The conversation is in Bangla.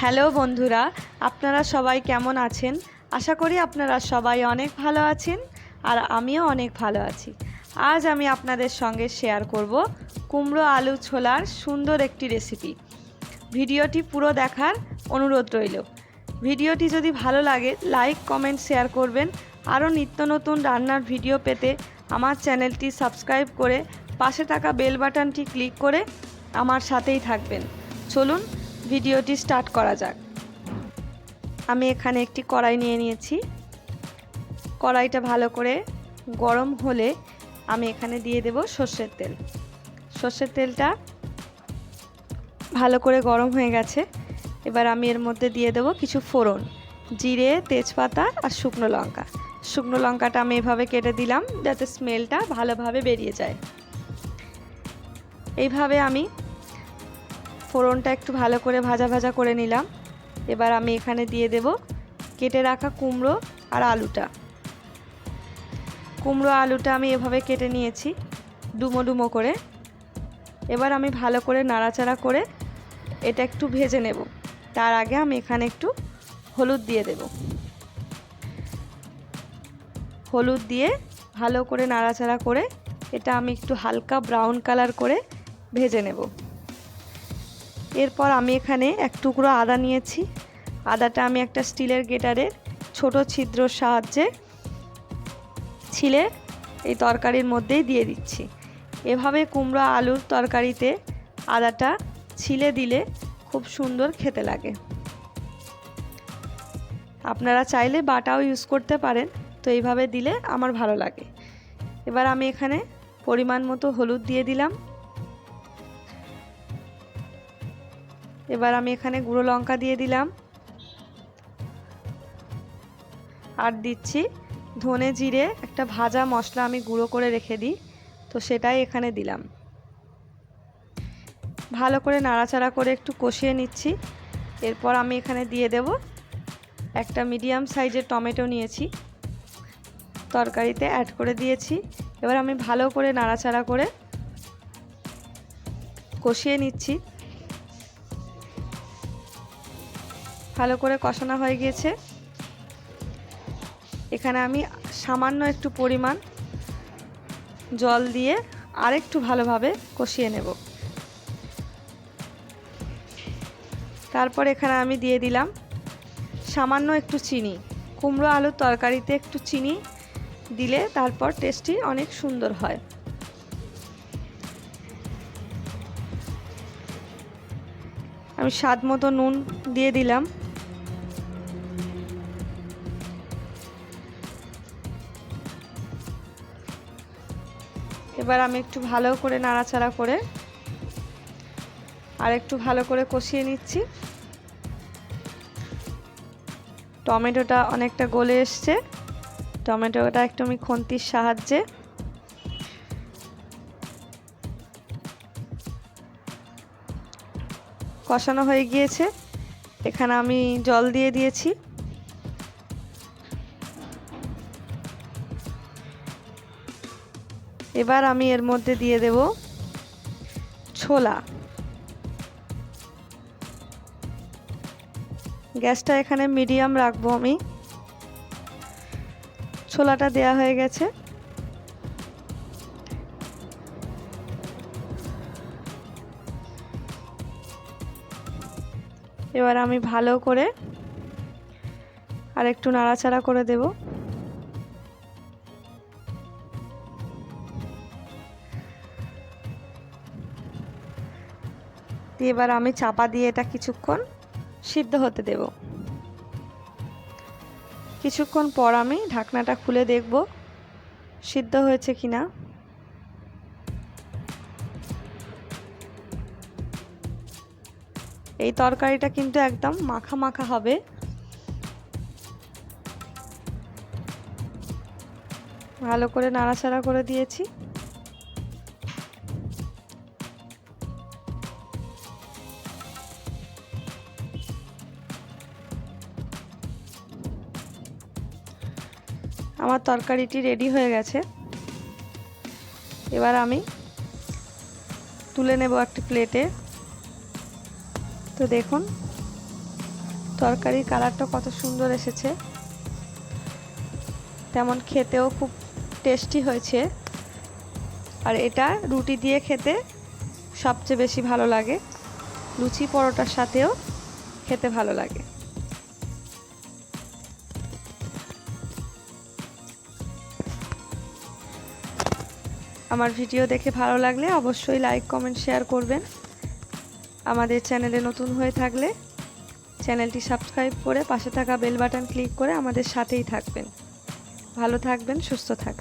হ্যালো বন্ধুরা, আপনারা সবাই কেমন আছেন? আশা করি আপনারা সবাই অনেক ভালো আছেন আর আমিও অনেক ভালো আছি। আজ আমি আপনাদের সঙ্গে শেয়ার করব কুমড়ো আলু ছোলার সুন্দর একটি রেসিপি। ভিডিওটি পুরো দেখার অনুরোধ রইল। ভিডিওটি যদি ভালো লাগে লাইক, কমেন্ট, শেয়ার করবেন। আরও নিত্য নতুন রান্নার ভিডিও পেতে আমার চ্যানেলটি সাবস্ক্রাইব করে পাশে থাকা বেল বাটনটি ক্লিক করে আমার সাথেই থাকবেন। চলুন ভিডিওটি স্টার্ট করা যাক। আমি এখানে একটি কড়াই নিয়ে নিয়েছি। কড়াইটা ভালো করে গরম হলে আমি এখানে দিয়ে দেব সর্ষের তেল। সর্ষের তেলটা ভালো করে গরম হয়ে গেছে। এবার আমি এর মধ্যে দিয়ে দেব কিছু ফোড়ন, জিরে, তেজপাতা আর শুকনো লঙ্কা। শুকনো লঙ্কাটা আমি এভাবে কেটে দিলাম যাতে স্মেলটা ভালোভাবে বেরিয়ে যায়। এইভাবে আমি ফোড়নটা একটু ভালো করে ভাজা ভাজা করে নিলাম। এবার আমি এখানে দিয়ে দেব কেটে রাখা কুমড়ো আর আলুটা। কুমড়ো আলুটা আমি এভাবে কেটে নিয়েছি ডুমো ডুমো করে। এবার আমি ভালো করে নাড়াচাড়া করে এটা একটু ভেজে নেব। তার আগে আমি এখানে একটু হলুদ দিয়ে দেব। হলুদ দিয়ে ভালো করে নাড়াচাড়া করে এটা আমি একটু হালকা ব্রাউন কালার করে ভেজে নেব। এরপর আমি এখানে এক টুকরো আদা নিয়েছি। আদাটা আমি একটা স্টিলের গ্রেটারের ছোট ছিদ্রর সাহায্যে ছিলে এই তরকারির মধ্যেই দিয়ে দিচ্ছি। এভাবে কুমড়ো আলুর তরকারিতে আদাটা ছিলে দিলে খুব সুন্দর খেতে লাগে। আপনারা চাইলে বাটাও ইউজ করতে পারেন, তো এইভাবে দিলে আমার ভালো লাগে। এবার আমি এখানে পরিমাণ মতো হলুদ দিয়ে দিলাম। এবার আমি এখানে গুঁড়ো লঙ্কা দিয়ে দিলাম আর দিচ্ছি ধনে জিরে একটা ভাজা মশলা আমি গুঁড়ো করে রেখে দিই, তো সেটাই এখানে দিলাম। ভালো করে নাড়াচাড়া করে একটু কষিয়ে নিচ্ছি। এরপর আমি এখানে দিয়ে দেব একটা মিডিয়াম সাইজের টমেটো নিয়েছি, তরকারিতে অ্যাড করে দিয়েছি। এবার আমি ভালো করে নাড়াচাড়া করে কষিয়ে নিচ্ছি। ভালো করে কষানো হয়ে গিয়েছে। এখানে আমি সামান্য একটু পরিমাণ জল দিয়ে আরেকটু ভালোভাবে কষিয়ে নেব। তারপর এখানে আমি দিয়ে দিলাম সামান্য একটু চিনি। কুমড়ো আলুর তরকারিতে একটু চিনি দিলে তারপর টেস্টটি অনেক সুন্দর হয়। আমি স্বাদ মতো নুন দিয়ে দিলাম। এবার আমি একটু ভালো করে নাড়াচাড়া করে আর একটু ভালো করে কষিয়ে নিচ্ছি। টমেটোটা অনেকটা গলে এসছে। টমেটোটা একটু আমি খুন্তির সাহায্যে কষানো হয়ে গিয়েছে। এখানে আমি জল দিয়ে দিয়েছি। এবার আমি এর মধ্যে দিয়ে দেব ছোলা। গ্যাসটা এখানে মিডিয়াম রাখবো আমি। ছোলাটা দেয়া হয়ে গেছে। এবার আমি ভালো করে আর একটু নাড়াচাড়া করে দেব। এবার আমি চাপা দিয়ে এটা কিছুক্ষণ সিদ্ধ হতে দেব। কিছুক্ষণ পর আমি ঢাকনাটা খুলে দেখব সিদ্ধ হয়েছে কিনা। এই তরকারিটা কিন্তু একদম মাখা মাখা হবে। ভালো করে নাড়াচাড়া করে দিয়েছি। আমার তরকারিটি রেডি হয়ে গেছে। এবার আমি তুলে নেব একটি প্লেটে। তো দেখুন তরকারির কালারটা কত সুন্দর এসেছে, তেমন খেতেও খুব টেস্টি হয়েছে। আর এটা রুটি দিয়ে খেতে সবচেয়ে বেশি ভালো লাগে, লুচি পরোটার সাথেও খেতে ভালো লাগে। আমার ভিডিও দেখে ভালো লাগলে অবশ্যই লাইক কমেন্ট শেয়ার করবেন। আমাদের চ্যানেলে নতুন হয়ে থাকলে চ্যানেলটি সাবস্ক্রাইব করে পাশে থাকা বেল বাটন ক্লিক করে আমাদের সাথেই থাকবেন। ভালো থাকবেন, সুস্থ থাকবেন।